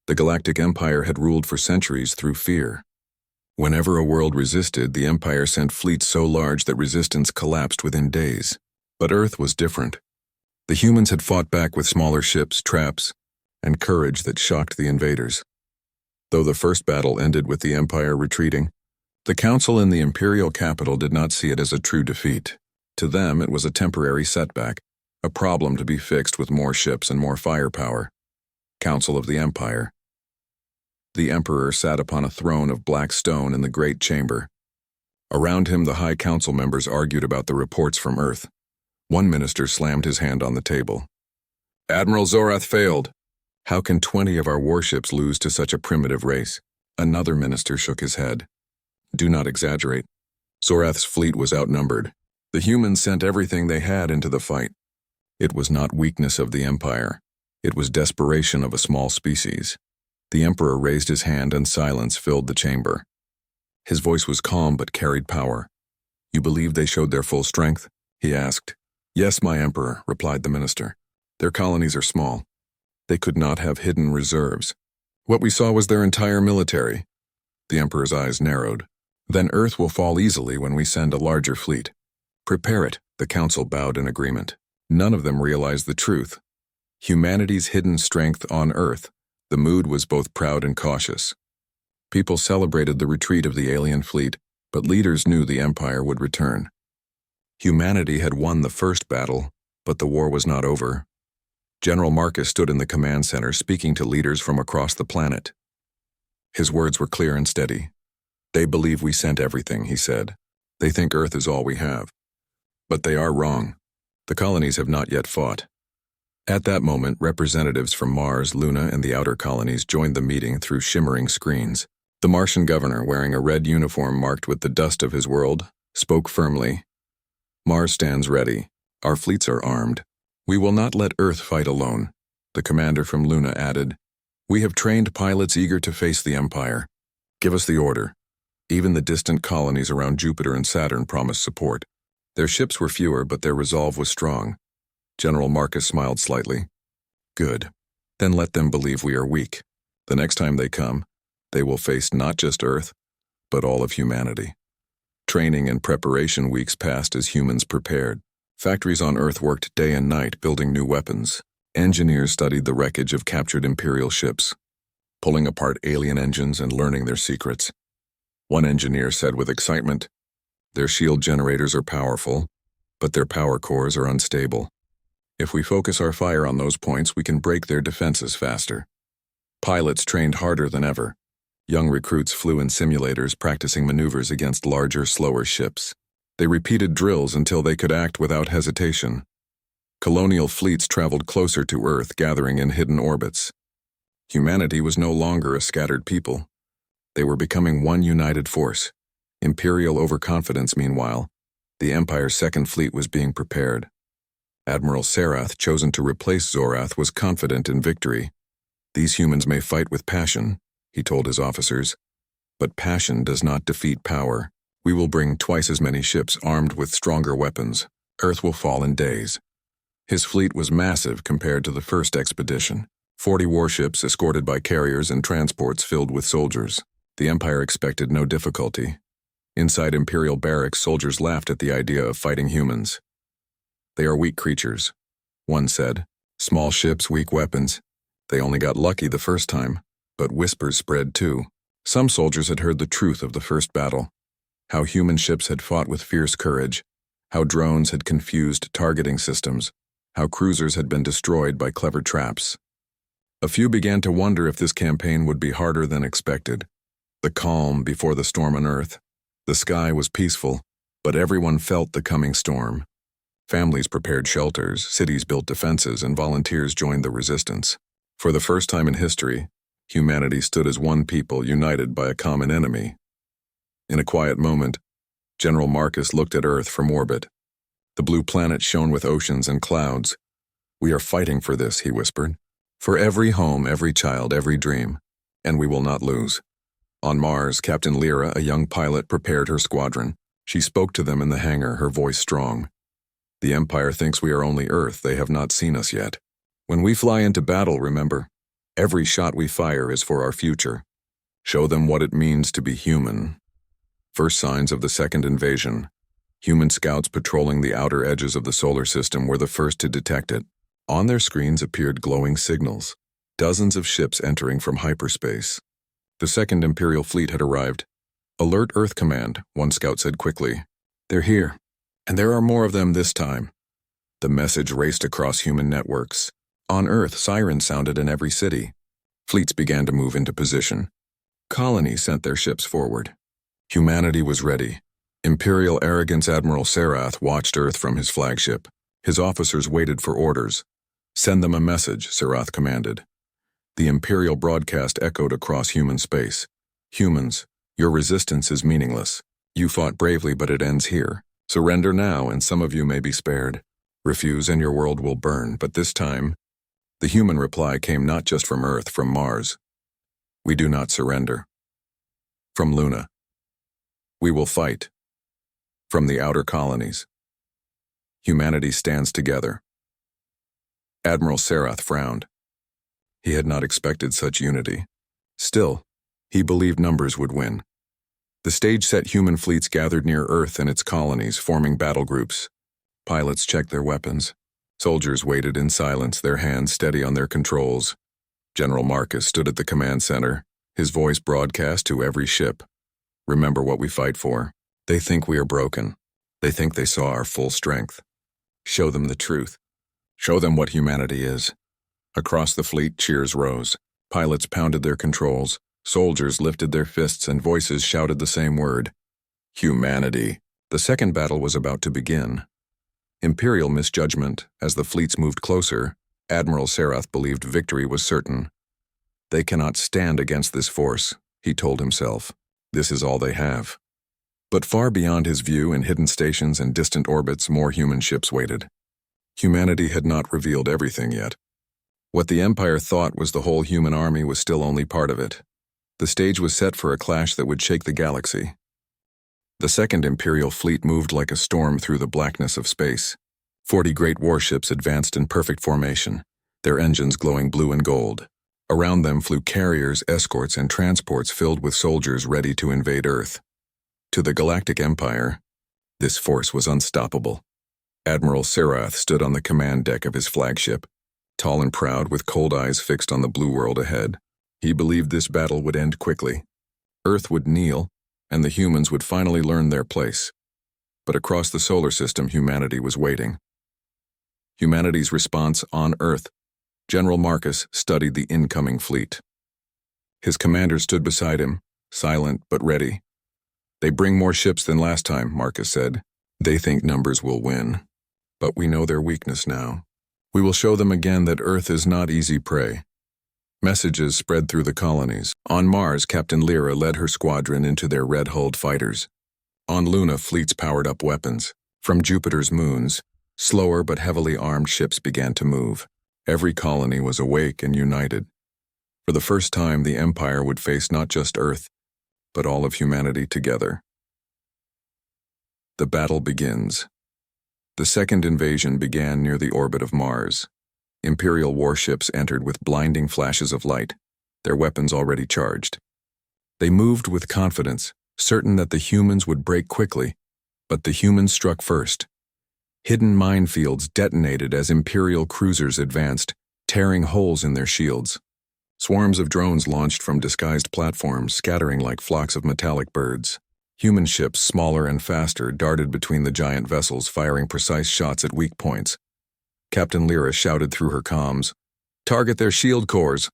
The Galactic Empire had ruled for centuries through fear. Whenever a world resisted, the Empire sent fleets so large that resistance collapsed within days. But Earth was different. The humans had fought back with smaller ships, traps, and courage that shocked the invaders. Though the first battle ended with the Empire retreating, the Council in the Imperial capital did not see it as a true defeat. To them, it was a temporary setback, a problem to be fixed with more ships and more firepower. Council of the Empire. The Emperor sat upon a throne of black stone in the great chamber. Around him, the High Council members argued about the reports from Earth. One minister slammed his hand on the table. "Admiral Zorath failed. How can 20 of our warships lose to such a primitive race?" Another minister shook his head. "Do not exaggerate. Zorath's fleet was outnumbered. The humans sent everything they had into the fight. It was not weakness of the Empire. It was desperation of a small species." The Emperor raised his hand and silence filled the chamber. His voice was calm but carried power. "You believe they showed their full strength?" he asked. "Yes, my Emperor," replied the minister. "Their colonies are small. They could not have hidden reserves. What we saw was their entire military." The Emperor's eyes narrowed. "Then Earth will fall easily when we send a larger fleet. Prepare it." The Council bowed in agreement. None of them realized the truth. Humanity's hidden strength on Earth. The mood was both proud and cautious. People celebrated the retreat of the alien fleet, but leaders knew the Empire would return. Humanity had won the first battle, but the war was not over. General Marcus stood in the command center speaking to leaders from across the planet. His words were clear and steady. "They believe we sent everything," he said. "They think Earth is all we have. But they are wrong. The colonies have not yet fought." At that moment, representatives from Mars, Luna, and the outer colonies joined the meeting through shimmering screens. The Martian governor, wearing a red uniform marked with the dust of his world, spoke firmly. "Mars stands ready. Our fleets are armed. We will not let Earth fight alone." The commander from Luna added, "We have trained pilots eager to face the Empire. Give us the order." Even the distant colonies around Jupiter and Saturn promised support. Their ships were fewer, but their resolve was strong. General Marcus smiled slightly. "Good. Then let them believe we are weak. The next time they come, they will face not just Earth, but all of humanity." Training and preparation weeks passed as humans prepared. Factories on Earth worked day and night building new weapons. Engineers studied the wreckage of captured Imperial ships, pulling apart alien engines and learning their secrets. One engineer said with excitement, "Their shield generators are powerful, but their power cores are unstable. If we focus our fire on those points, we can break their defenses faster." Pilots trained harder than ever. Young recruits flew in simulators practicing maneuvers against larger, slower ships. They repeated drills until they could act without hesitation. Colonial fleets traveled closer to Earth, gathering in hidden orbits. Humanity was no longer a scattered people. They were becoming one united force. Imperial overconfidence, meanwhile. The Empire's second fleet was being prepared. Admiral Sarath, chosen to replace Zorath, was confident in victory. "These humans may fight with passion," he told his officers, "but passion does not defeat power. We will bring twice as many ships armed with stronger weapons. Earth will fall in days." His fleet was massive compared to the first expedition. 40 warships escorted by carriers and transports filled with soldiers. The Empire expected no difficulty. Inside Imperial barracks, soldiers laughed at the idea of fighting humans. "They are weak creatures," one said. "Small ships, weak weapons. They only got lucky the first time." But whispers spread too. Some soldiers had heard the truth of the first battle. How human ships had fought with fierce courage. How drones had confused targeting systems. How cruisers had been destroyed by clever traps. A few began to wonder if this campaign would be harder than expected. The calm before the storm on Earth. The sky was peaceful, but everyone felt the coming storm. Families prepared shelters, cities built defenses, and volunteers joined the resistance. For the first time in history, humanity stood as one people united by a common enemy. In a quiet moment, General Marcus looked at Earth from orbit. The blue planet shone with oceans and clouds. "We are fighting for this," he whispered. "For every home, every child, every dream. And we will not lose." On Mars, Captain Lyra, a young pilot, prepared her squadron. She spoke to them in the hangar, her voice strong. "The Empire thinks we are only Earth. They have not seen us yet. When we fly into battle, remember, Every shot we fire is for our future. Show them what it means to be human. First signs of the second invasion. Human scouts patrolling the outer edges of the solar system were the first to detect it. On their screens appeared glowing signals. Dozens of ships entering from hyperspace. The second Imperial fleet had arrived. "Alert Earth Command," one scout said quickly. "They're here. And there are more of them this time." The message raced across human networks. On Earth, sirens sounded in every city. Fleets began to move into position. Colonies sent their ships forward. Humanity was ready. Imperial Arrogance Admiral Sarath watched Earth from his flagship. His officers waited for orders. "Send them a message," Sarath commanded. The Imperial broadcast echoed across human space. "Humans, your resistance is meaningless. You fought bravely, but it ends here. Surrender now, and some of you may be spared. Refuse, and your world will burn, but this time..." The human reply came not just from Earth, from Mars. "We do not surrender." From Luna. "We will fight." From the outer colonies. "Humanity stands together." Admiral Sarath frowned. He had not expected such unity. Still, he believed numbers would win. The stage set human fleets gathered near Earth and its colonies, forming battle groups. Pilots checked their weapons. Soldiers waited in silence, their hands steady on their controls. General Marcus stood at the command center, his voice broadcast to every ship. "Remember what we fight for. They think we are broken. They think they saw our full strength. Show them the truth. Show them what humanity is." Across the fleet, cheers rose. Pilots pounded their controls. Soldiers lifted their fists and voices shouted the same word. Humanity. The second battle was about to begin. Imperial misjudgment. As the fleets moved closer, Admiral Sarath believed victory was certain. "They cannot stand against this force," he told himself. "This is all they have." But far beyond his view, in hidden stations and distant orbits, more human ships waited. Humanity had not revealed everything yet. What the Empire thought was the whole human army was still only part of it. The stage was set for a clash that would shake the galaxy. The second Imperial fleet moved like a storm through the blackness of space. 40 great warships advanced in perfect formation, their engines glowing blue and gold. Around them flew carriers, escorts, and transports filled with soldiers ready to invade Earth. To the Galactic Empire, this force was unstoppable. Admiral Sarath stood on the command deck of his flagship, tall and proud with cold eyes fixed on the blue world ahead. He believed this battle would end quickly. Earth would kneel, and the humans would finally learn their place. But across the solar system, humanity was waiting. Humanity's response on Earth. General Marcus studied the incoming fleet. His commander stood beside him, silent but ready. "They bring more ships than last time," Marcus said. "They think numbers will win. But we know their weakness now. We will show them again that Earth is not easy prey." Messages spread through the colonies. On Mars, Captain Lyra led her squadron into their red-hulled fighters. On Luna, fleets powered up weapons. From Jupiter's moons, slower but heavily armed ships began to move. Every colony was awake and united. For the first time, the Empire would face not just Earth, but all of humanity together. The battle begins. The second invasion began near the orbit of Mars. Imperial warships entered with blinding flashes of light, their weapons already charged. They moved with confidence, certain that the humans would break quickly, but the humans struck first. Hidden minefields detonated as Imperial cruisers advanced, tearing holes in their shields. Swarms of drones launched from disguised platforms, scattering like flocks of metallic birds. Human ships, smaller and faster, darted between the giant vessels, firing precise shots at weak points. Captain Lyra shouted through her comms, "Target their shield cores.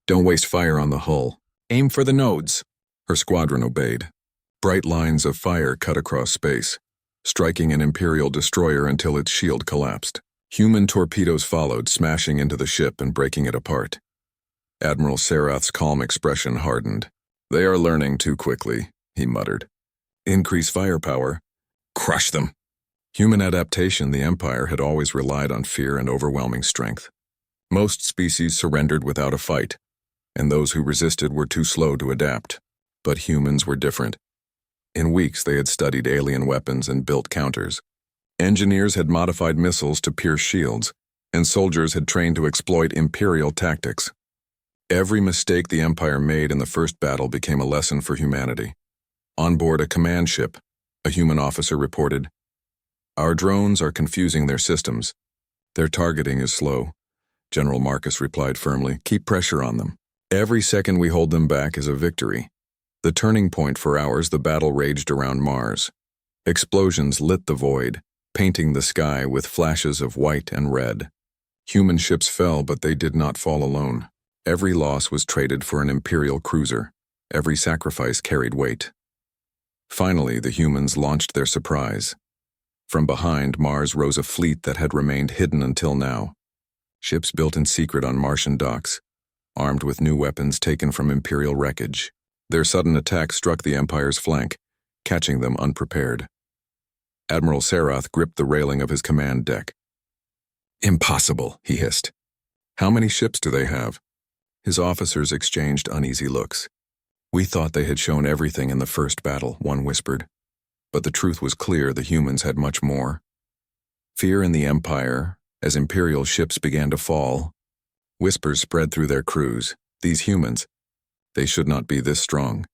Don't waste fire on the hull. Aim for the nodes." Her squadron obeyed. Bright lines of fire cut across space, striking an Imperial destroyer until its shield collapsed. Human torpedoes followed, smashing into the ship and breaking it apart. Admiral Sarath's calm expression hardened. "They are learning too quickly," he muttered. "Increase firepower. Crush them." Human adaptation, the Empire had always relied on fear and overwhelming strength. Most species surrendered without a fight, and those who resisted were too slow to adapt. But humans were different. In weeks, they had studied alien weapons and built counters. Engineers had modified missiles to pierce shields, and soldiers had trained to exploit Imperial tactics. Every mistake the Empire made in the first battle became a lesson for humanity. On board a command ship, a human officer reported, "Our drones are confusing their systems. Their targeting is slow." General Marcus replied firmly, "Keep pressure on them. Every second we hold them back is a victory." The turning point for hours, the battle raged around Mars. Explosions lit the void, painting the sky with flashes of white and red. Human ships fell, but they did not fall alone. Every loss was traded for an Imperial cruiser. Every sacrifice carried weight. Finally, the humans launched their surprise. From behind Mars rose a fleet that had remained hidden until now. Ships built in secret on Martian docks, armed with new weapons taken from Imperial wreckage. Their sudden attack struck the Empire's flank, catching them unprepared. Admiral Sarath gripped the railing of his command deck. "Impossible," he hissed. "How many ships do they have?" His officers exchanged uneasy looks. "We thought they had shown everything in the first battle," one whispered. But the truth was clear, the humans had much more. Fear in the Empire, as Imperial ships began to fall. Whispers spread through their crews. These humans, they should not be this strong.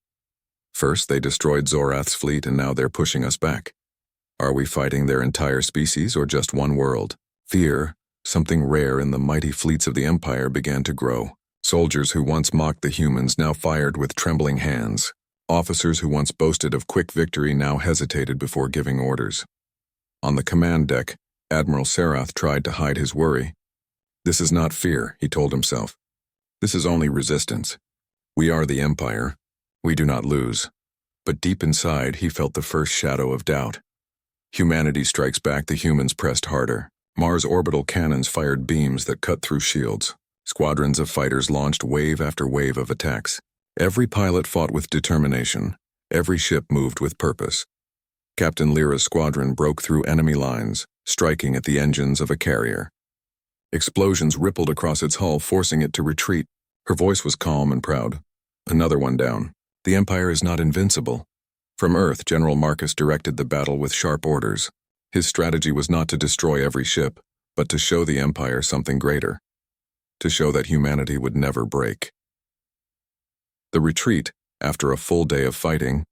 First they destroyed Zorath's fleet and now they're pushing us back. Are we fighting their entire species or just one world? Fear, something rare in the mighty fleets of the Empire, began to grow. Soldiers who once mocked the humans now fired with trembling hands. Officers who once boasted of quick victory now hesitated before giving orders. On the command deck, Admiral Sarath tried to hide his worry. "This is not fear," he told himself. "This is only resistance. We are the Empire. We do not lose." But deep inside, he felt the first shadow of doubt. Humanity strikes back, the humans pressed harder. Mars' orbital cannons fired beams that cut through shields. Squadrons of fighters launched wave after wave of attacks. Every pilot fought with determination. Every ship moved with purpose. Captain Lyra's squadron broke through enemy lines, striking at the engines of a carrier. Explosions rippled across its hull, forcing it to retreat. Her voice was calm and proud. "Another one down. The Empire is not invincible." From Earth, General Marcus directed the battle with sharp orders. His strategy was not to destroy every ship, but to show the Empire something greater. To show that humanity would never break. The retreat, after a full day of fighting,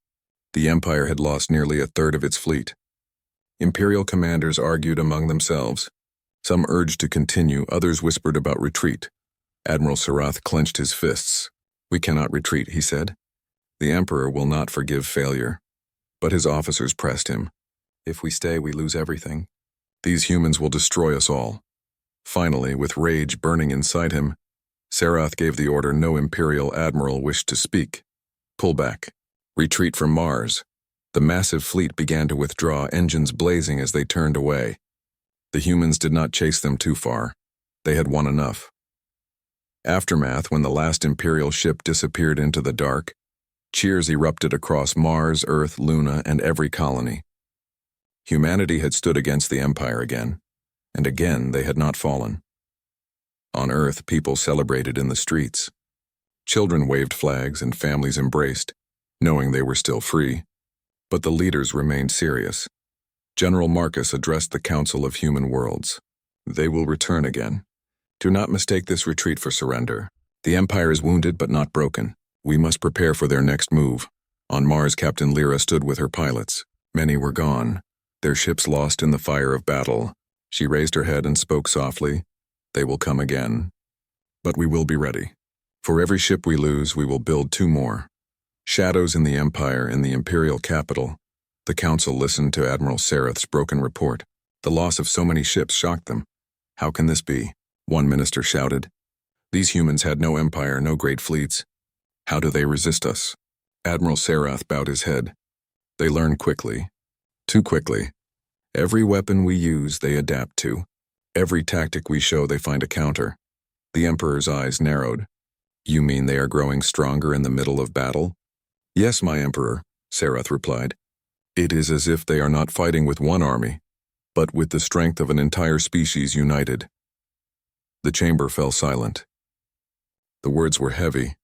the Empire had lost nearly a third of its fleet. Imperial commanders argued among themselves. Some urged to continue, others whispered about retreat. Admiral Sarath clenched his fists. "We cannot retreat," he said. "The Emperor will not forgive failure." But his officers pressed him. "If we stay, we lose everything. These humans will destroy us all." Finally, with rage burning inside him, Sarath gave the order no Imperial admiral wished to speak. "Pull back. Retreat from Mars." The massive fleet began to withdraw, engines blazing as they turned away. The humans did not chase them too far. They had won enough. Aftermath, when the last Imperial ship disappeared into the dark, cheers erupted across Mars, Earth, Luna, and every colony. Humanity had stood against the Empire again, and again they had not fallen. On Earth, people celebrated in the streets. Children waved flags and families embraced, knowing they were still free. But the leaders remained serious. General Marcus addressed the Council of Human Worlds. "They will return again. Do not mistake this retreat for surrender. The Empire is wounded but not broken. We must prepare for their next move." On Mars, Captain Lyra stood with her pilots. Many were gone, their ships lost in the fire of battle. She raised her head and spoke softly. "They will come again. But we will be ready. For every ship we lose, we will build 2 more. Shadows in the Empire, in the Imperial capital." The Council listened to Admiral Sarath's broken report. The loss of so many ships shocked them. "How can this be?" one minister shouted. "These humans had no empire, no great fleets. How do they resist us?" Admiral Sarath bowed his head. "They learn quickly. Too quickly. Every weapon we use, they adapt to. Every tactic we show, they find a counter." The Emperor's eyes narrowed. "You mean they are growing stronger in the middle of battle?" "Yes, my Emperor," Sarath replied. "It is as if they are not fighting with one army, but with the strength of an entire species united." The chamber fell silent. The words were heavy.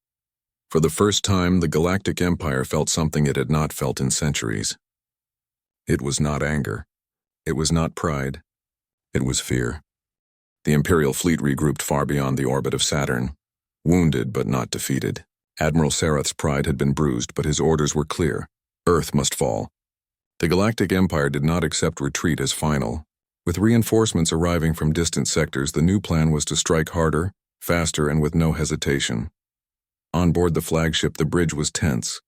For the first time, the Galactic Empire felt something it had not felt in centuries. It was not anger. It was not pride. It was fear. The Imperial fleet regrouped far beyond the orbit of Saturn. wounded but not defeated. Admiral Sarath's pride had been bruised, but his orders were clear. Earth must fall. The Galactic Empire did not accept retreat as final. With reinforcements arriving from distant sectors, the new plan was to strike harder, faster, and with no hesitation. On board the flagship, the bridge was tense.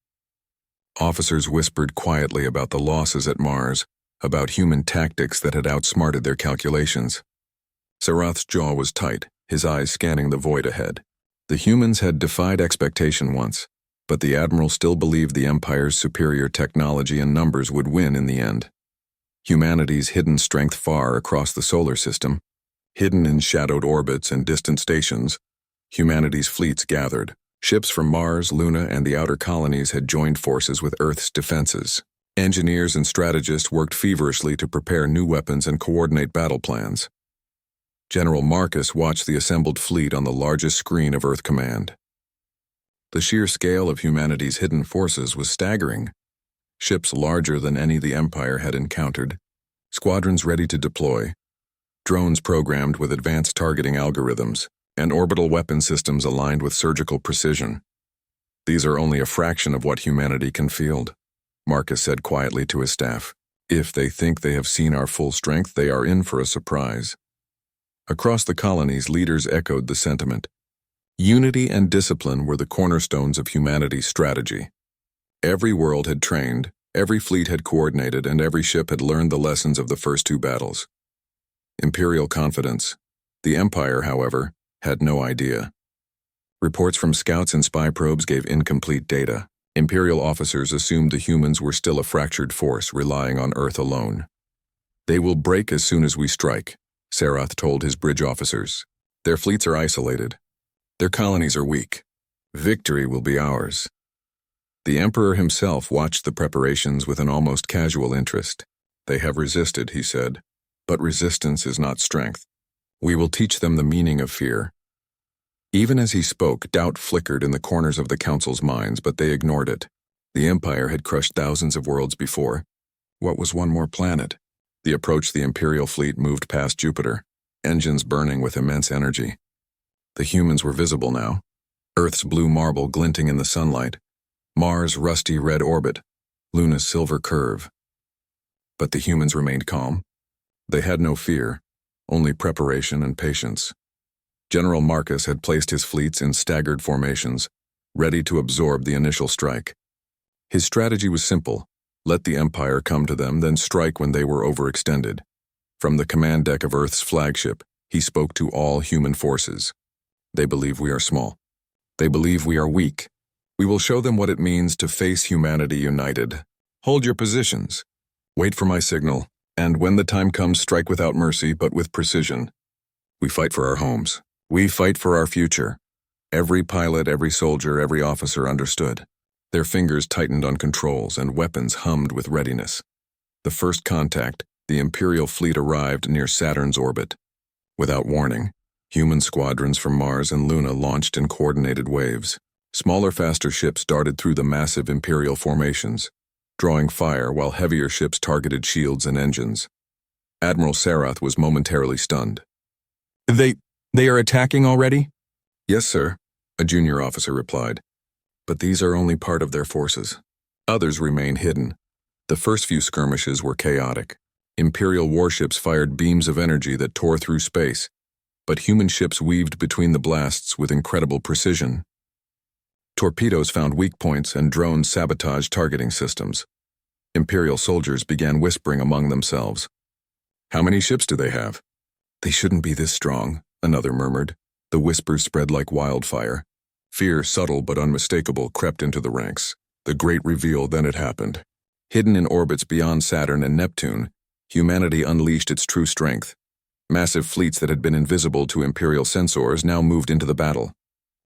Officers whispered quietly about the losses at Mars, about human tactics that had outsmarted their calculations. Sarath's jaw was tight, his eyes scanning the void ahead. The humans had defied expectation once, but the Admiral still believed the Empire's superior technology and numbers would win in the end. Humanity's hidden strength far across the solar system, hidden in shadowed orbits and distant stations, humanity's fleets gathered. Ships from Mars, Luna, and the outer colonies had joined forces with Earth's defenses. Engineers and strategists worked feverishly to prepare new weapons and coordinate battle plans. General Marcus watched the assembled fleet on the largest screen of Earth Command. The sheer scale of humanity's hidden forces was staggering. Ships larger than any the Empire had encountered, squadrons ready to deploy, drones programmed with advanced targeting algorithms, and orbital weapon systems aligned with surgical precision. These are only a fraction of what humanity can field, Marcus said quietly to his staff. If they think they have seen our full strength, they are in for a surprise. Across the colonies, leaders echoed the sentiment. Unity and discipline were the cornerstones of humanity's strategy. Every world had trained, every fleet had coordinated, and every ship had learned the lessons of the first two battles. Imperial confidence. The Empire, however, had no idea. Reports from scouts and spy probes gave incomplete data. Imperial officers assumed the humans were still a fractured force relying on Earth alone. They will break as soon as we strike, Sarath told his bridge officers. Their fleets are isolated. Their colonies are weak. Victory will be ours. The Emperor himself watched the preparations with an almost casual interest. They have resisted, he said, but resistance is not strength. We will teach them the meaning of fear. Even as he spoke, doubt flickered in the corners of the Council's minds, but they ignored it. The Empire had crushed thousands of worlds before. What was one more planet? They approached the Imperial fleet moved past Jupiter, engines burning with immense energy. The humans were visible now. Earth's blue marble glinting in the sunlight, Mars' rusty red orbit, Luna's silver curve. But the humans remained calm. They had no fear, only preparation and patience. General Marcus had placed his fleets in staggered formations, ready to absorb the initial strike. His strategy was simple: let the Empire come to them, then strike when they were overextended. From the command deck of Earth's flagship, he spoke to all human forces. They believe we are small. They believe we are weak. We will show them what it means to face humanity united. Hold your positions. Wait for my signal, and when the time comes, strike without mercy, but with precision. We fight for our homes. We fight for our future. Every pilot, every soldier, every officer understood. Their fingers tightened on controls and weapons hummed with readiness. The first contact, the Imperial fleet arrived near Saturn's orbit. Without warning, human squadrons from Mars and Luna launched in coordinated waves. Smaller, faster ships darted through the massive Imperial formations, drawing fire while heavier ships targeted shields and engines. Admiral Sarath was momentarily stunned. They are attacking already? Yes, sir, a junior officer replied. But these are only part of their forces. Others remain hidden. The first few skirmishes were chaotic. Imperial warships fired beams of energy that tore through space, but human ships weaved between the blasts with incredible precision. Torpedoes found weak points and drones sabotaged targeting systems. Imperial soldiers began whispering among themselves. How many ships do they have? They shouldn't be this strong, another murmured. The whispers spread like wildfire. Fear, subtle but unmistakable, crept into the ranks. The great reveal, then it happened. Hidden in orbits beyond Saturn and Neptune, humanity unleashed its true strength. Massive fleets that had been invisible to Imperial sensors now moved into the battle.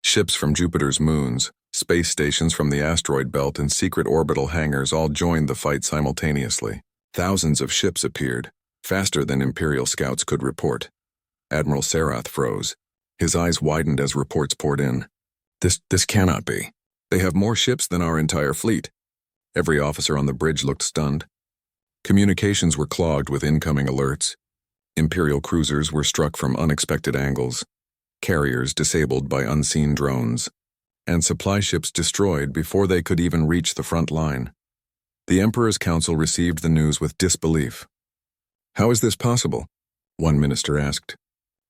Ships from Jupiter's moons, space stations from the asteroid belt, and secret orbital hangars all joined the fight simultaneously. Thousands of ships appeared, faster than Imperial scouts could report. Admiral Sarath froze. His eyes widened as reports poured in. This cannot be. They have more ships than our entire fleet. Every officer on the bridge looked stunned. Communications were clogged with incoming alerts. Imperial cruisers were struck from unexpected angles. carriers disabled by unseen drones, and supply ships destroyed before they could even reach the front line. The Emperor's Council received the news with disbelief. "How is this possible?" one minister asked.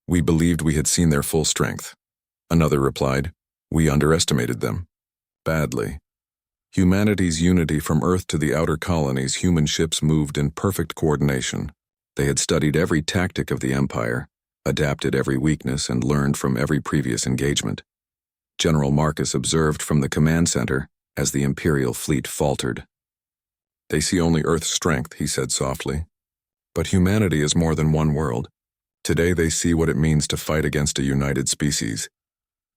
"We believed we had seen their full strength." Another replied, "We underestimated them." Badly. Humanity's unity from Earth to the outer colonies, human ships moved in perfect coordination. They had studied every tactic of the Empire, adapted every weakness, and learned from every previous engagement. General Marcus observed from the command center as the Imperial fleet faltered. "They see only Earth's strength," he said softly. "But humanity is more than one world. Today they see what it means to fight against a united species."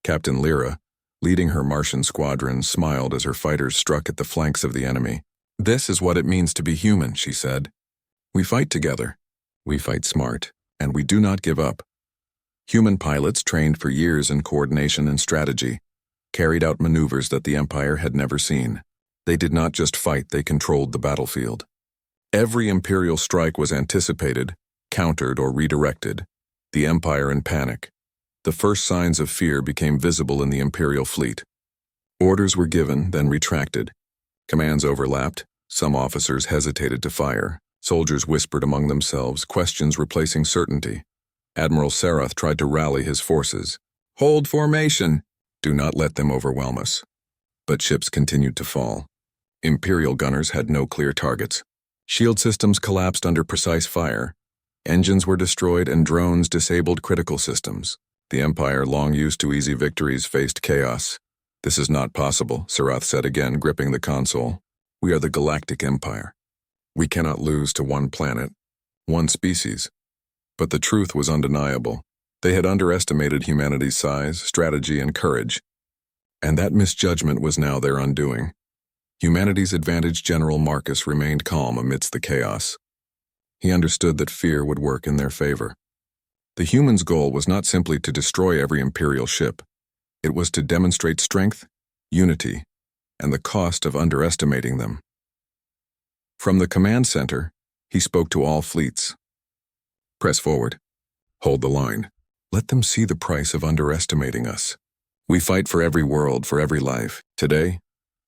Captain Lyra, leading her Martian squadron, smiled as her fighters struck at the flanks of the enemy. "This is what it means to be human," she said. "We fight together. We fight smart, and we do not give up." Human pilots, trained for years in coordination and strategy, carried out maneuvers that the Empire had never seen. They did not just fight, they controlled the battlefield. Every Imperial strike was anticipated, countered, or redirected. The Empire in panic. The first signs of fear became visible in the Imperial fleet. Orders were given, then retracted. Commands overlapped. Some officers hesitated to fire. Soldiers whispered among themselves, questions replacing certainty. Admiral Sarath tried to rally his forces. "Hold formation! Do not let them overwhelm us." But ships continued to fall. Imperial gunners had no clear targets. Shield systems collapsed under precise fire. Engines were destroyed and drones disabled critical systems. The Empire, long used to easy victories, faced chaos. "This is not possible," Sarath said again, gripping the console. "We are the Galactic Empire. We cannot lose to one planet, one species." But the truth was undeniable. They had underestimated humanity's size, strategy, and courage. And that misjudgment was now their undoing. Humanity's advantage, General Marcus, remained calm amidst the chaos. He understood that fear would work in their favor. The humans' goal was not simply to destroy every Imperial ship. It was to demonstrate strength, unity, and the cost of underestimating them. From the command center, he spoke to all fleets. "Press forward. Hold the line. Let them see the price of underestimating us. We fight for every world, for every life. Today,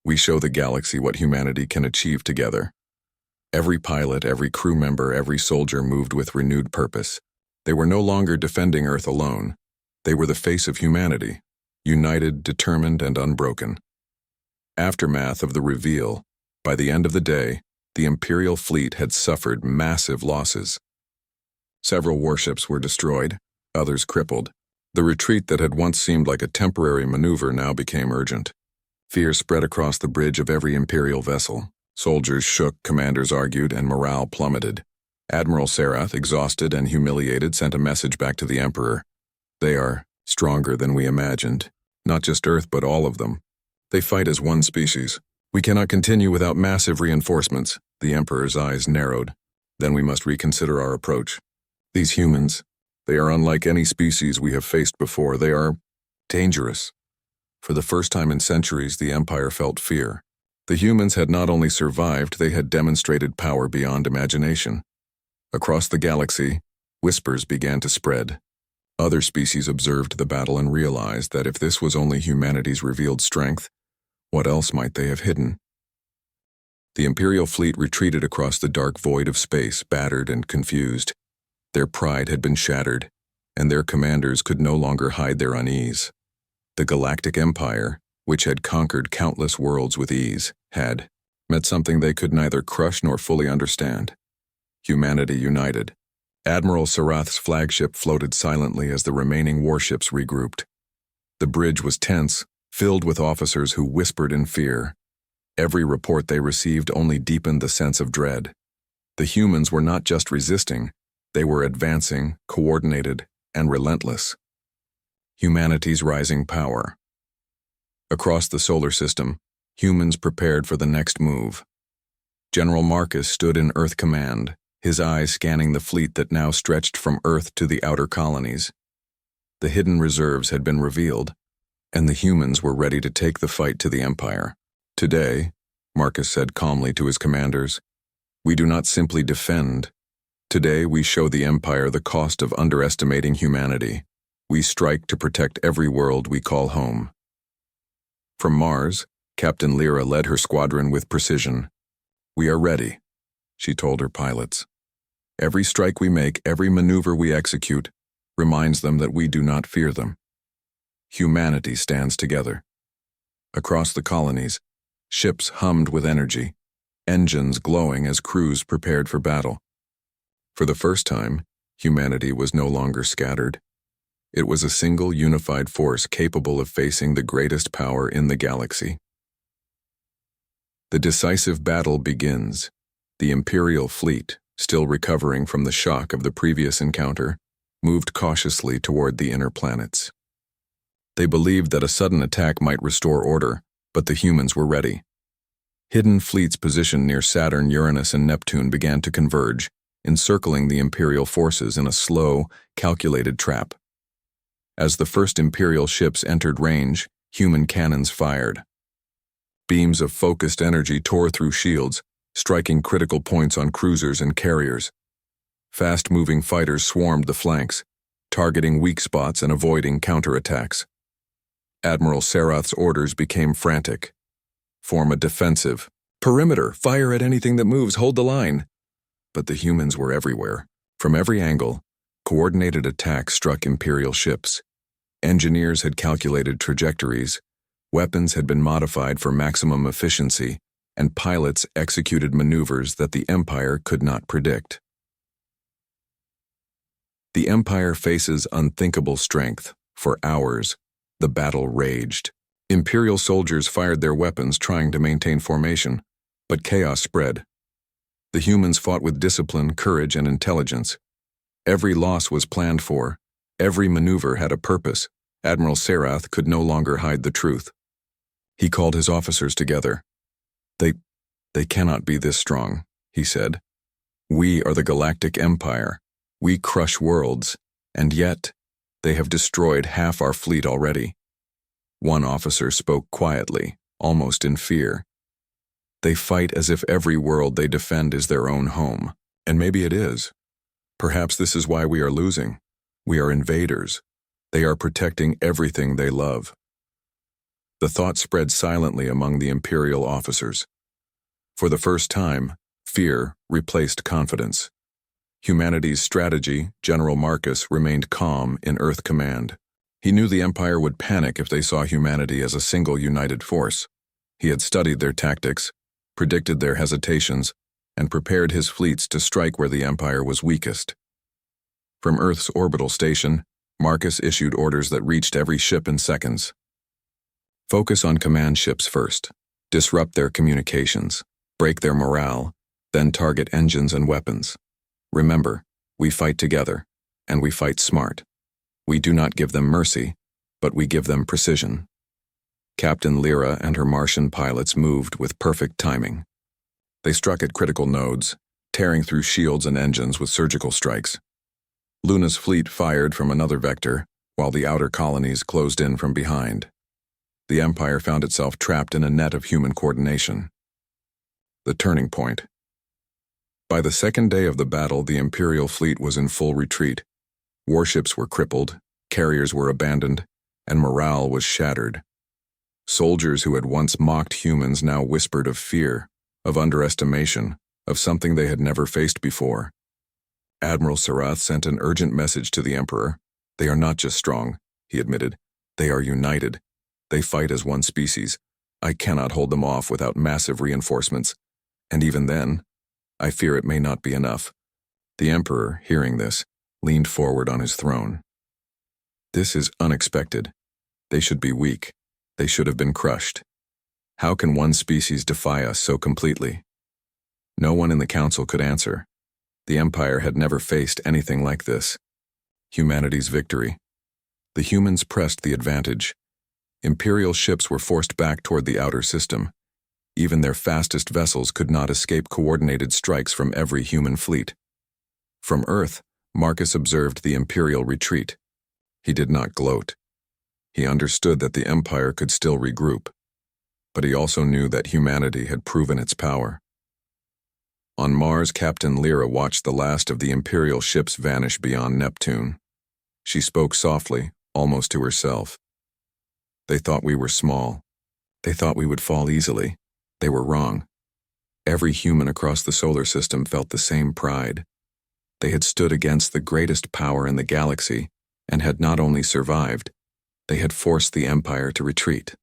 we show the galaxy what humanity can achieve together." Every pilot, every crew member, every soldier moved with renewed purpose. They were no longer defending Earth alone. They were the face of humanity, united, determined, and unbroken. Aftermath of the reveal. By the end of the day, the Imperial fleet had suffered massive losses. Several warships were destroyed, others crippled. The retreat that had once seemed like a temporary maneuver now became urgent. Fear spread across the bridge of every Imperial vessel. Soldiers shook, commanders argued, and morale plummeted. Admiral Sarath, exhausted and humiliated, sent a message back to the Emperor. "They are stronger than we imagined. Not just Earth, but all of them. They fight as one species. We cannot continue without massive reinforcements." The Emperor's eyes narrowed. "Then we must reconsider our approach. These humans, they are unlike any species we have faced before. They are dangerous." For the first time in centuries, the Empire felt fear. The humans had not only survived, they had demonstrated power beyond imagination. Across the galaxy, whispers began to spread. Other species observed the battle and realized that if this was only humanity's revealed strength, what else might they have hidden? The Imperial fleet retreated across the dark void of space, battered and confused. Their pride had been shattered, and their commanders could no longer hide their unease. The Galactic Empire, which had conquered countless worlds with ease, had met something they could neither crush nor fully understand. Humanity united. Admiral Sarath's flagship floated silently as the remaining warships regrouped. The bridge was tense, filled with officers who whispered in fear. Every report they received only deepened the sense of dread. The humans were not just resisting, they were advancing, coordinated, and relentless. Humanity's rising power. Across the solar system, humans prepared for the next move. General Marcus stood in Earth Command, his eyes scanning the fleet that now stretched from Earth to the outer colonies. The hidden reserves had been revealed, and the humans were ready to take the fight to the Empire. "Today," Marcus said calmly to his commanders, "we do not simply defend. Today we show the Empire the cost of underestimating humanity. We strike to protect every world we call home. From Mars, Captain Lyra led her squadron with precision. We are ready, she told her pilots. Every strike we make, every maneuver we execute, reminds them that we do not fear them. Humanity stands together. Across the colonies, ships hummed with energy, engines glowing as crews prepared for battle. For the first time, humanity was no longer scattered. It was a single unified force capable of facing the greatest power in the galaxy. The decisive battle begins. The Imperial fleet, still recovering from the shock of the previous encounter, moved cautiously toward the inner planets. They believed that a sudden attack might restore order, but the humans were ready. Hidden fleets positioned near Saturn, Uranus, and Neptune began to converge, encircling the Imperial forces in a slow, calculated trap. As the first Imperial ships entered range, human cannons fired. Beams of focused energy tore through shields, striking critical points on cruisers and carriers. Fast-moving fighters swarmed the flanks, targeting weak spots and avoiding counterattacks. Admiral Sarath's orders became frantic. Form a defensive. Perimeter, fire at anything that moves, hold the line. But the humans were everywhere. From every angle, coordinated attacks struck Imperial ships. Engineers had calculated trajectories, weapons had been modified for maximum efficiency, and pilots executed maneuvers that the Empire could not predict. The Empire faces unthinkable strength. For hours, the battle raged. Imperial soldiers fired their weapons trying to maintain formation, but chaos spread. The humans fought with discipline, courage, and intelligence. Every loss was planned for. Every maneuver had a purpose. Admiral Sarath could no longer hide the truth. He called his officers together. They cannot be this strong, he said. We are the Galactic Empire. We crush worlds, and yet they have destroyed half our fleet already. One officer spoke quietly, almost in fear. They fight as if every world they defend is their own home, and maybe it is. Perhaps this is why we are losing. We are invaders. They are protecting everything they love. The thought spread silently among the Imperial officers. For the first time, fear replaced confidence. Humanity's strategy, General Marcus, remained calm in Earth Command. He knew the Empire would panic if they saw humanity as a single united force. He had studied their tactics, predicted their hesitations, and prepared his fleets to strike where the Empire was weakest. From Earth's orbital station, Marcus issued orders that reached every ship in seconds. Focus on command ships first. Disrupt their communications. Break their morale, then target engines and weapons. Remember, we fight together, and we fight smart. We do not give them mercy, but we give them precision. Captain Lyra and her Martian pilots moved with perfect timing. They struck at critical nodes, tearing through shields and engines with surgical strikes. Luna's fleet fired from another vector, while the outer colonies closed in from behind. The Empire found itself trapped in a net of human coordination. The turning point. By the second day of the battle, the Imperial fleet was in full retreat. Warships were crippled, carriers were abandoned, and morale was shattered. Soldiers who had once mocked humans now whispered of fear, of underestimation, of something they had never faced before. Admiral Sarath sent an urgent message to the Emperor. They are not just strong, he admitted. They are united. They fight as one species. I cannot hold them off without massive reinforcements. And even then, I fear it may not be enough. The Emperor, hearing this, leaned forward on his throne. This is unexpected. They should be weak. They should have been crushed. How can one species defy us so completely? No one in the council could answer. The Empire had never faced anything like this. Humanity's victory. The humans pressed the advantage. Imperial ships were forced back toward the outer system. Even their fastest vessels could not escape coordinated strikes from every human fleet. From Earth, Marcus observed the Imperial retreat. He did not gloat. He understood that the Empire could still regroup, but he also knew that humanity had proven its power. On Mars, Captain Lyra watched the last of the Imperial ships vanish beyond Neptune. She spoke softly, almost to herself. They thought we were small. They thought we would fall easily. They were wrong. Every human across the solar system felt the same pride. They had stood against the greatest power in the galaxy and had not only survived, they had forced the Empire to retreat.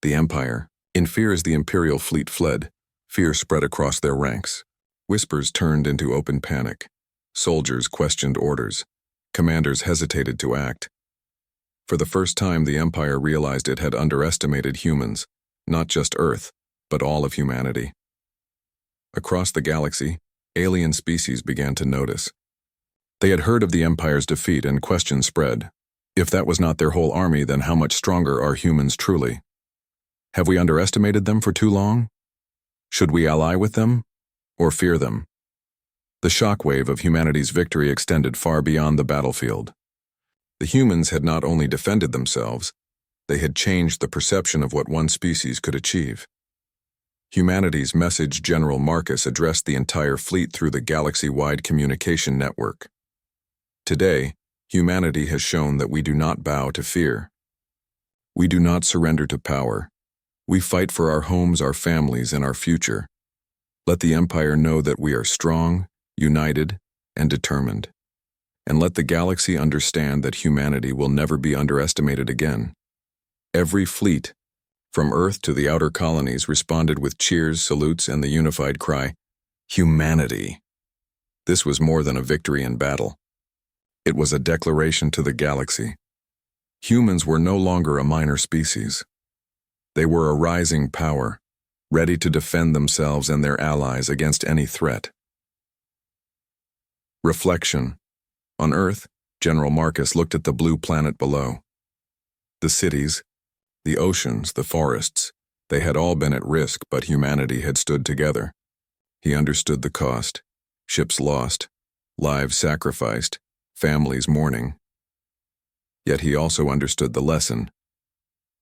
The Empire, in fear as the Imperial fleet fled, fear spread across their ranks. Whispers turned into open panic. Soldiers questioned orders. Commanders hesitated to act. For the first time, the Empire realized it had underestimated humans, not just Earth, but all of humanity. Across the galaxy, alien species began to notice. They had heard of the Empire's defeat and questions spread. If that was not their whole army, then how much stronger are humans truly? Have we underestimated them for too long? Should we ally with them, or fear them? The shockwave of humanity's victory extended far beyond the battlefield. The humans had not only defended themselves, they had changed the perception of what one species could achieve. Humanity's message General Marcus addressed the entire fleet through the galaxy-wide communication network. Today, humanity has shown that we do not bow to fear. We do not surrender to power. We fight for our homes, our families, and our future. Let the Empire know that we are strong, united, and determined. And let the galaxy understand that humanity will never be underestimated again. Every fleet, from Earth to the outer colonies, responded with cheers, salutes, and the unified cry, "Humanity." This was more than a victory in battle. It was a declaration to the galaxy. Humans were no longer a minor species. They were a rising power, ready to defend themselves and their allies against any threat. Reflection. On Earth, General Marcus looked at the blue planet below. The cities, the oceans, the forests, they had all been at risk, but humanity had stood together. He understood the cost: ships lost, lives sacrificed, families mourning. Yet he also understood the lesson.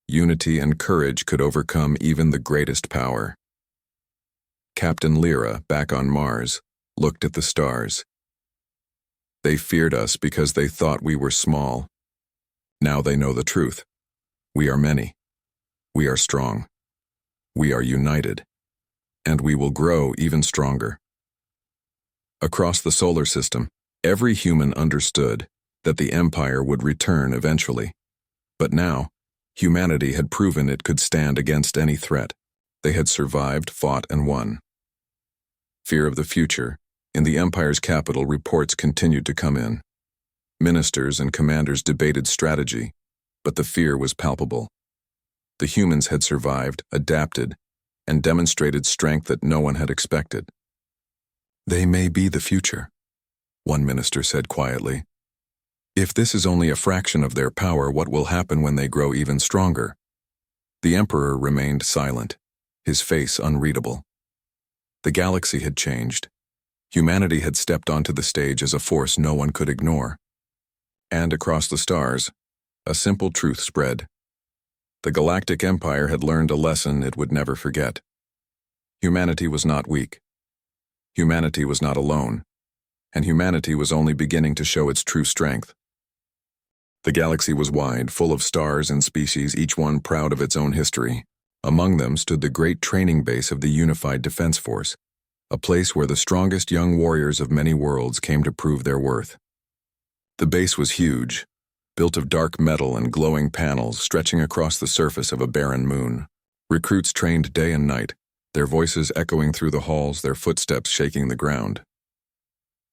Unity and courage could overcome even the greatest power. Captain Lyra, back on Mars, looked at the stars. They feared us because they thought we were small. Now they know the truth. We are many. We are strong. We are united. And we will grow even stronger. Across the solar system, every human understood that the Empire would return eventually. But now, humanity had proven it could stand against any threat. They had survived, fought, and won. Fear of the future. In the Empire's capital, reports continued to come in. Ministers and commanders debated strategy, but the fear was palpable. The humans had survived, adapted, and demonstrated strength that no one had expected. "They may be the future," one minister said quietly. "If this is only a fraction of their power, what will happen when they grow even stronger?" The Emperor remained silent, his face unreadable. The galaxy had changed. Humanity had stepped onto the stage as a force no one could ignore. And across the stars, a simple truth spread. The Galactic Empire had learned a lesson it would never forget. Humanity was not weak. Humanity was not alone. And humanity was only beginning to show its true strength. The galaxy was wide, full of stars and species, each one proud of its own history. Among them stood the great training base of the Unified Defense Force, a place where the strongest young warriors of many worlds came to prove their worth. The base was huge, built of dark metal and glowing panels stretching across the surface of a barren moon. Recruits trained day and night, their voices echoing through the halls, their footsteps shaking the ground.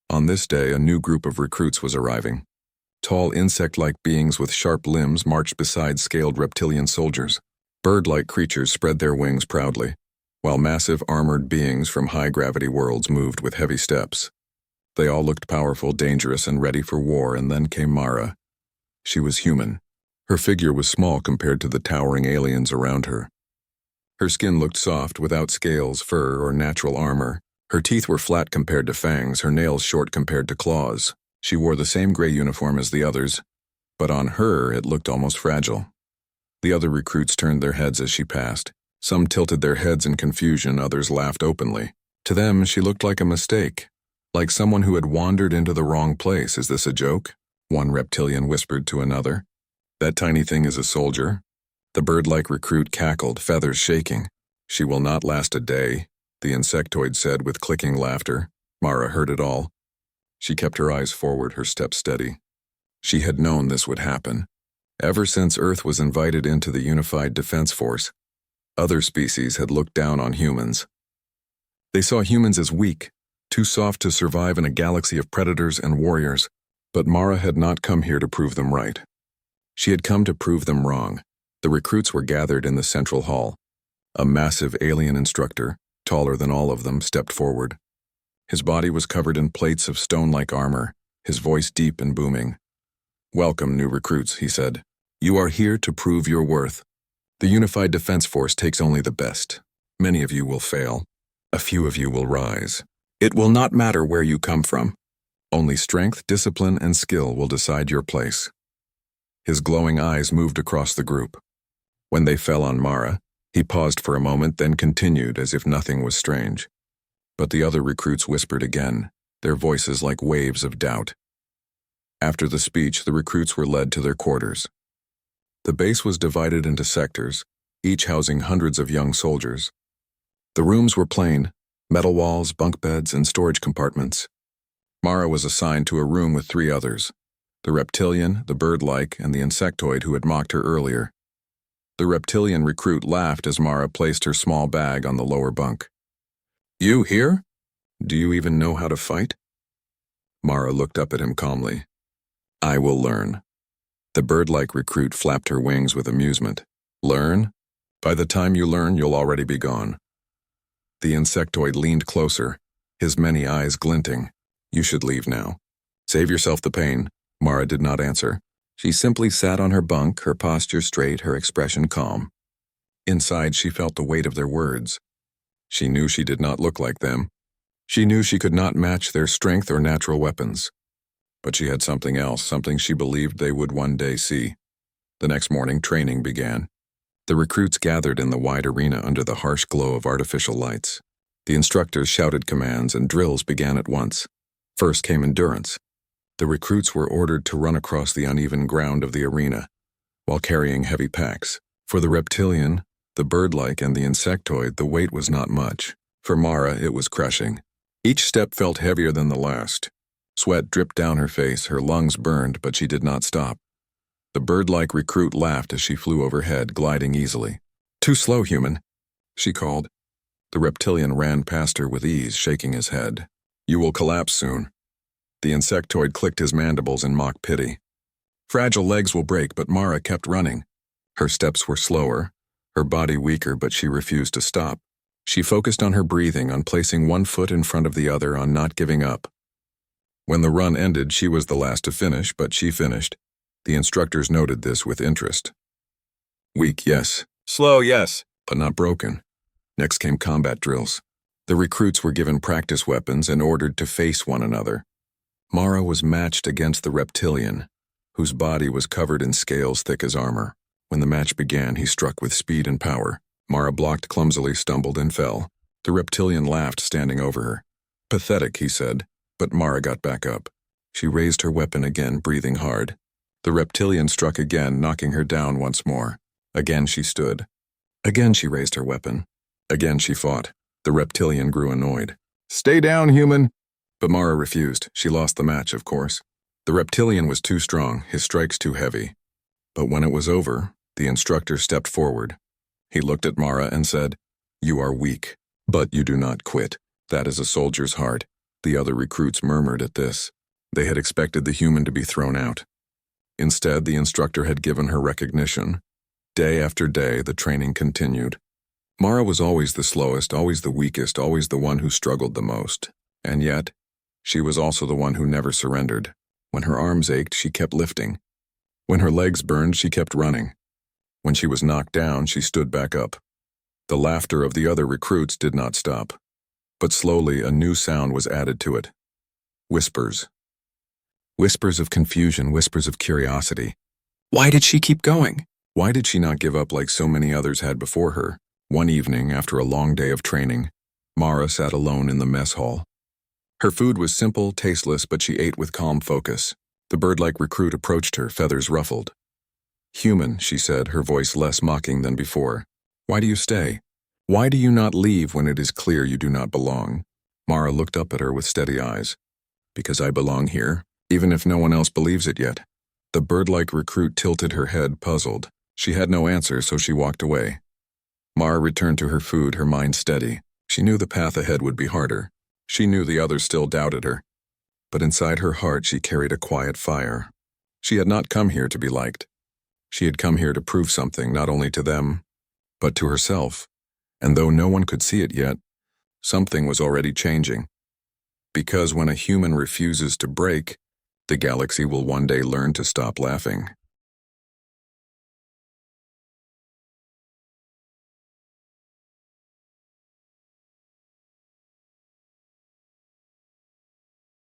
On this day, a new group of recruits was arriving. Tall insect-like beings with sharp limbs marched beside scaled reptilian soldiers. Bird-like creatures spread their wings proudly, while massive armored beings from high-gravity worlds moved with heavy steps. They all looked powerful, dangerous, and ready for war, and then came Mara. She was human. Her figure was small compared to the towering aliens around her. Her skin looked soft, without scales, fur, or natural armor. Her teeth were flat compared to fangs, her nails short compared to claws. She wore the same gray uniform as the others, but on her it looked almost fragile. The other recruits turned their heads as she passed. Some tilted their heads in confusion, others laughed openly. To them, she looked like a mistake, like someone who had wandered into the wrong place. "Is this a joke?" one reptilian whispered to another. That tiny thing is a soldier. The bird-like recruit cackled, feathers shaking. She will not last a day, the insectoid said with clicking laughter. Mara heard it all. She kept her eyes forward, her steps steady. She had known this would happen. Ever since Earth was invited into the Unified Defense Force, other species had looked down on humans. They saw humans as weak, too soft to survive in a galaxy of predators and warriors, but Mara had not come here to prove them right. She had come to prove them wrong. The recruits were gathered in the central hall. A massive alien instructor, taller than all of them, stepped forward. His body was covered in plates of stone-like armor, his voice deep and booming. "Welcome, new recruits," he said. "You are here to prove your worth. The Unified Defense Force takes only the best. Many of you will fail. A few of you will rise. It will not matter where you come from. Only strength, discipline, and skill will decide your place." His glowing eyes moved across the group. When they fell on Mara, he paused for a moment, then continued as if nothing was strange. But the other recruits whispered again, their voices like waves of doubt. After the speech, the recruits were led to their quarters. The base was divided into sectors, each housing hundreds of young soldiers. The rooms were plain, metal walls, bunk beds, and storage compartments. Mara was assigned to a room with 3 others, the reptilian, the bird-like, and the insectoid who had mocked her earlier. The reptilian recruit laughed as Mara placed her small bag on the lower bunk. "You here? Do you even know how to fight?" Mara looked up at him calmly. "I will learn." The bird-like recruit flapped her wings with amusement. "Learn? By the time you learn, you'll already be gone." The insectoid leaned closer, his many eyes glinting. "You should leave now. Save yourself the pain." Mara did not answer. She simply sat on her bunk, her posture straight, her expression calm. Inside, she felt the weight of their words. She knew she did not look like them. She knew she could not match their strength or natural weapons. But she had something else, something she believed they would one day see. The next morning, training began. The recruits gathered in the wide arena under the harsh glow of artificial lights. The instructors shouted commands and drills began at once. First came endurance. The recruits were ordered to run across the uneven ground of the arena, while carrying heavy packs. For the reptilian, the bird-like, and the insectoid, the weight was not much. For Mara, it was crushing. Each step felt heavier than the last. Sweat dripped down her face, her lungs burned, but she did not stop. The bird-like recruit laughed as she flew overhead, gliding easily. "Too slow, human," she called. The reptilian ran past her with ease, shaking his head. "You will collapse soon." The insectoid clicked his mandibles in mock pity. Fragile legs will break, but Mara kept running. Her steps were slower, her body weaker, but she refused to stop. She focused on her breathing, on placing one foot in front of the other, on not giving up. When the run ended, she was the last to finish, but she finished. The instructors noted this with interest. Weak, yes. Slow, yes. But not broken. Next came combat drills. The recruits were given practice weapons and ordered to face one another. Mara was matched against the reptilian, whose body was covered in scales thick as armor. When the match began, he struck with speed and power. Mara blocked clumsily, stumbled, and fell. The reptilian laughed, standing over her. "Pathetic," he said, but Mara got back up. She raised her weapon again, breathing hard. The reptilian struck again, knocking her down once more. Again she stood. Again she raised her weapon. Again she fought. The reptilian grew annoyed. "Stay down, human!" But Mara refused. She lost the match, of course. The reptilian was too strong, his strikes too heavy. But when it was over, the instructor stepped forward. He looked at Mara and said, "You are weak, but you do not quit. That is a soldier's heart." The other recruits murmured at this. They had expected the human to be thrown out. Instead, the instructor had given her recognition. Day after day, the training continued. Mara was always the slowest, always the weakest, always the one who struggled the most. And yet, she was also the one who never surrendered. When her arms ached, she kept lifting. When her legs burned, she kept running. When she was knocked down, she stood back up. The laughter of the other recruits did not stop. But slowly, a new sound was added to it. Whispers. Whispers of confusion, whispers of curiosity. Why did she keep going? Why did she not give up like so many others had before her? One evening, after a long day of training, Mara sat alone in the mess hall. Her food was simple, tasteless, but she ate with calm focus. The bird-like recruit approached her, feathers ruffled. "Human," she said, her voice less mocking than before. "Why do you stay? Why do you not leave when it is clear you do not belong?" Mara looked up at her with steady eyes. "Because I belong here, even if no one else believes it yet." The bird-like recruit tilted her head, puzzled. She had no answer, so she walked away. Mara returned to her food, her mind steady. She knew the path ahead would be harder. She knew the others still doubted her. But inside her heart she carried a quiet fire. She had not come here to be liked. She had come here to prove something, not only to them, but to herself. And though no one could see it yet, something was already changing. Because when a human refuses to break, the galaxy will one day learn to stop laughing.